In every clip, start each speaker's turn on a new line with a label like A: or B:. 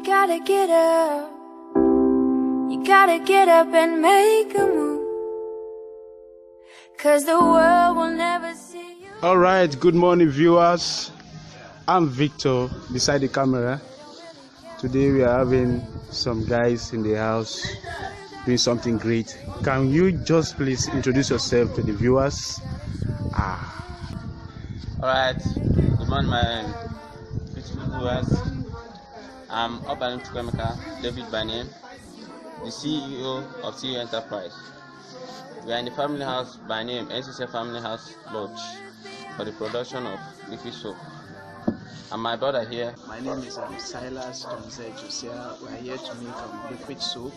A: gotta get up. You gotta get up and make a move, 'cause the world will never see you.
B: All right, good morning, viewers. I'm Victor beside the camera. Today we are having some guys in the house doing something great. Can you just please introduce yourself to the viewers?
C: Alright, good morning, my beautiful viewers. I'm Obalim Chukwuemeka David by name, the CEO of CEO Enterprise. We are in the family house by name NCC Family House Lodge for the production of liquid soap. And my brother here.
D: My name is Silas Josia. We are here to make liquid soap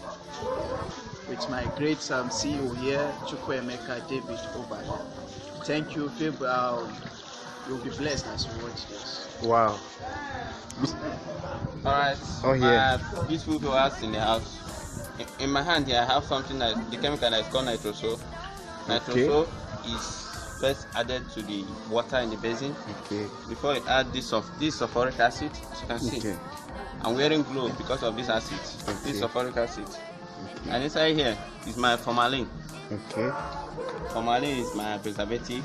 D: with my great CEO here, Chukwuemeka David Obalim. Thank you, you'll be blessed as you watch this.
B: Wow.
C: Alright,
B: yeah.
C: My beautiful viewers in the house. In my hand here I have something that the chemical that is called nitroso. Nitroso is first added to the water in the basin. Before it add this sulfuric acid, as you can see. I'm wearing gloves because of this acid. This sulfuric acid. And inside here is my formalin. Formalin is my preservative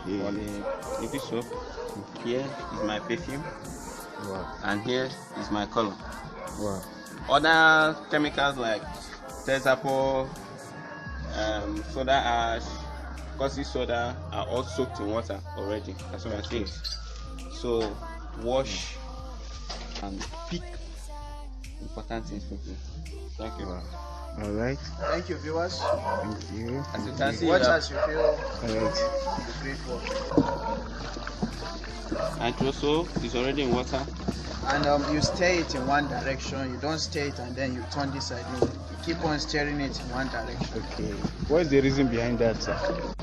C: for the liquid soap. Here is my perfume. And here is my color. Other chemicals like tetrapo, soda ash, caustic soda are all soaked in water already. That's what I think. So wash and pick important things for you. Thank you.
B: All right.
D: Thank you, viewers.
B: Thank you.
C: As you can see,
D: Watch as you feel.
C: nitroso is already in water.
D: And you stir it in one direction. You don't stir it and then you turn this side. No, you keep on stirring it in one direction.
B: What is the reason behind that, sir?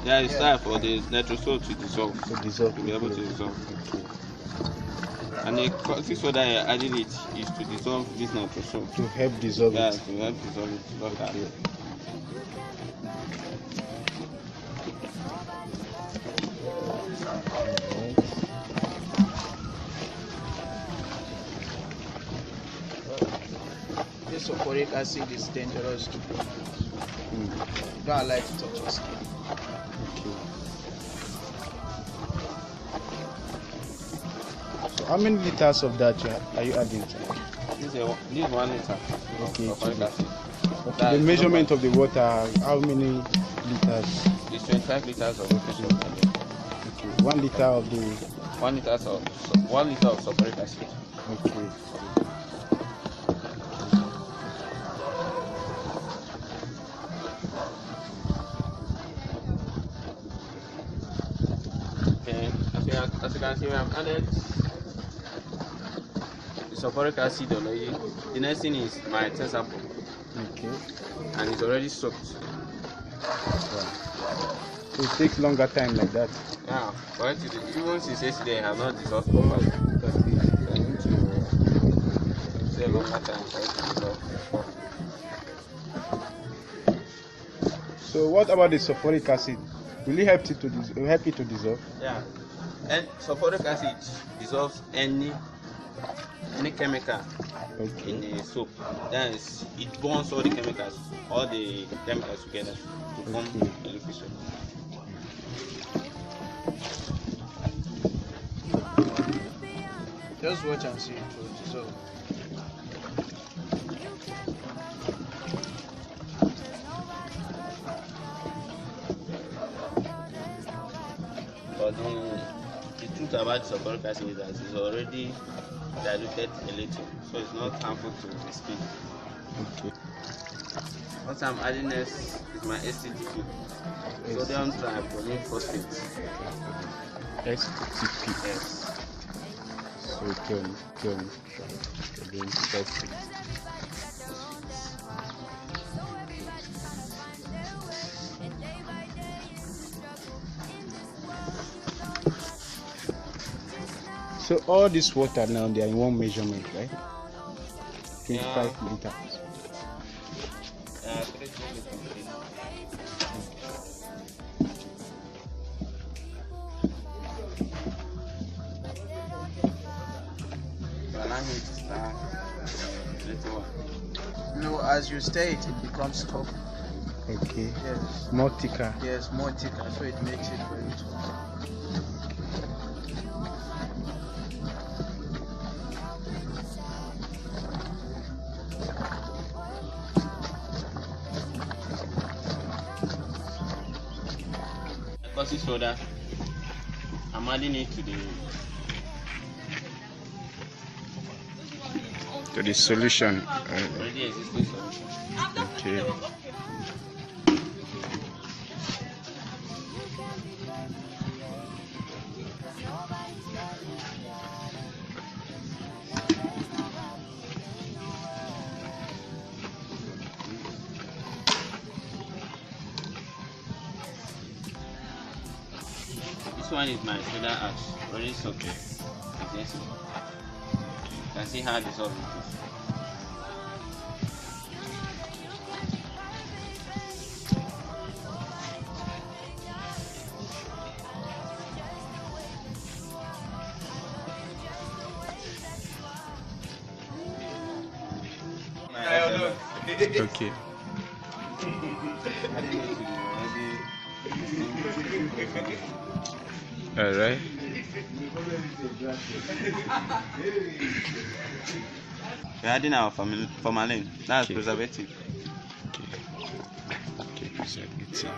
C: Yeah, it's time for the nitroso to dissolve. To be able to dissolve. And the caustic soda I added it is to dissolve this nitroso.
B: To help dissolve it.
C: Yeah, to help dissolve it.
D: This sulfuric acid is dangerous to you. Don't allow it to touch your skin.
B: So how many liters of that are you adding?
C: This is 1 liter. Sulfuric acid.
B: The measurement of the water, how many liters?
C: It's 25 liters of liquid soap.
B: 1 liter of the
C: 1 liter of sulfuric acid. As you can see, we have added the sulfuric acid already. The next thing is my tetrapo. And it's already soaked.
B: So it takes longer time like that.
C: Yeah, but even since yesterday, I have not dissolved properly. I need to stay a longer time for it to dissolve.
B: So what about the sulfuric acid? Will it help it to dissolve?
C: Yeah, and sulfuric acid dissolves any chemical in the soap. Then it burns all the chemicals together to form a liquid soap.
D: Just watch and see it will dissolve.
C: But the truth about sulfuric acid is that it's already diluted a little, so it's not harmful to the skin. What I'm adding next is my STP, sodium tribromine phosphate.
B: STP. Sodium tribromine phosphate. So all this water now, they are in one measurement, right? 25 liters.
C: Allow me to start Little one.
D: No, as you stir it, it becomes tough.
B: Okay.
D: Yes.
B: More thicker.
D: Yes, more thicker, so it makes it very tough.
C: Caustic soda. I'm adding it to the
B: solution.
C: already existing solution.
B: Okay.
C: This one is my soda ash, already soaked. Yes. You can see how dissolved it is.
B: Okay. All right.
C: We're adding our formalin. That's
B: Okay.
C: preservative.
B: Okay, preservative.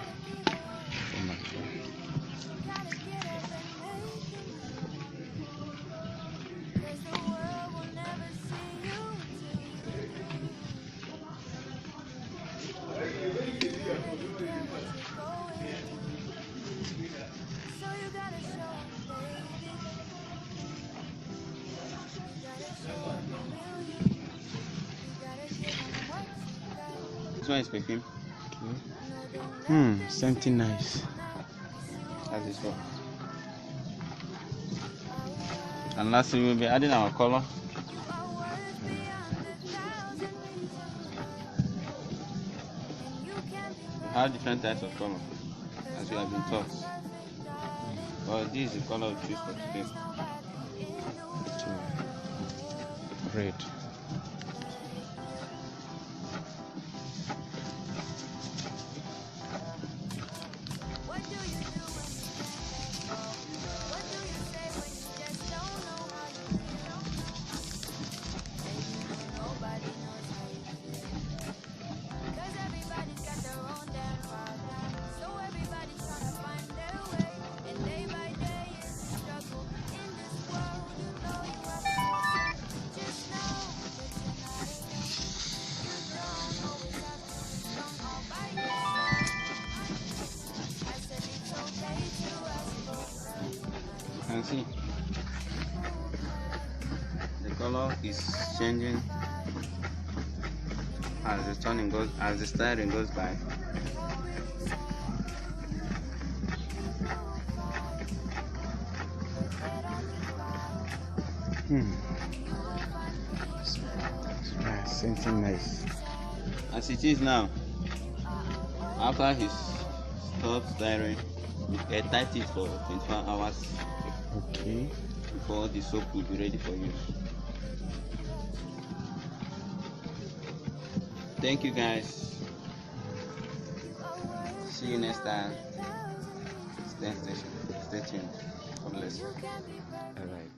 C: This one is perfume.
B: Something nice.
C: That's this one. And lastly, we'll be adding our color. We have different types of color, as we have been taught. But this is the color we choose for today.
B: Red.
C: You can see the color is changing as the turning goes, as the stirring goes by.
B: Something nice.
C: As it is now, after he's stopped stirring, we airtight it for 24 hours
B: Okay.
C: before the soap will be ready for use. Thank you guys. See you next time. Stay tuned. God bless you.
B: All right.